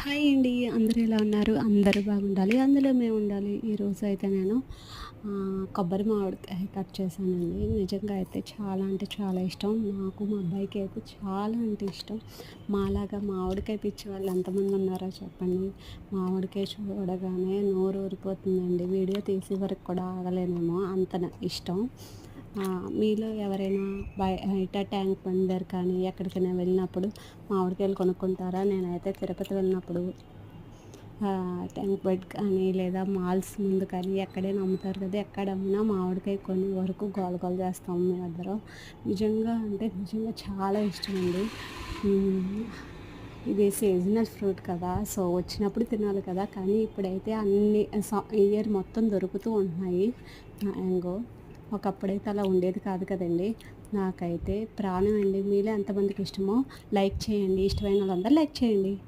Hi అండి. అందరూ ఎలా ఉన్నారు? అందరూ బాగుండాలి. అందులో మేముండాలి. ఈరోజైతే నేను కొబ్బరి మామిడికాయ కట్ చేశానండి. నిజంగా అయితే చాలా అంటే చాలా ఇష్టం. నాకు మా అబ్బాయికి అయితే చాలా అంటే ఇష్టం. మాలాగా మామిడికాయ పిచ్చి వాళ్ళు ఎంతమంది ఉన్నారో చెప్పండి. మామిడికాయ చూడగానే నోరు ఊరిపోతుందండి. వీడియో తీసే వరకు కూడా ఆగలేనేమో అంత ఇష్టం. మీలో ఎవరైనా బయట ట్యాంక్ బండ్ దగ్గర కానీ ఎక్కడికైనా వెళ్ళినప్పుడు మామిడికాయలు కొనుక్కుంటారా? నేనైతే తిరుపతి వెళ్ళినప్పుడు ట్యాంక్ బండ్ కానీ లేదా మాల్స్ ముందు కానీ ఎక్కడైనా అమ్ముతారు కదా! ఎక్కడ అమ్మినా మామిడికాయ కొని వరకు గోల గోల చేస్తాం మేమిద్దరం. నిజంగా అంటే నిజంగా చాలా ఇష్టమండి. హ్మ్. ఇది సీజనల్ ఫ్రూట్ కదా! సో, వచ్చినప్పుడు తినాలి కదా! కానీ ఇప్పుడైతే అన్ని ఇయర్ మొత్తం దొరుకుతూ ఉంటున్నాయి మ్యాంగో. ఒకప్పుడైతే అలా ఉండేది కాదు కదండీ! నాకైతే ప్రాణం అండి. మీలో ఎంతమందికి ఇష్టమో లైక్ చేయండి. ఇష్టమైన వాళ్ళందరూ లైక్ చేయండి.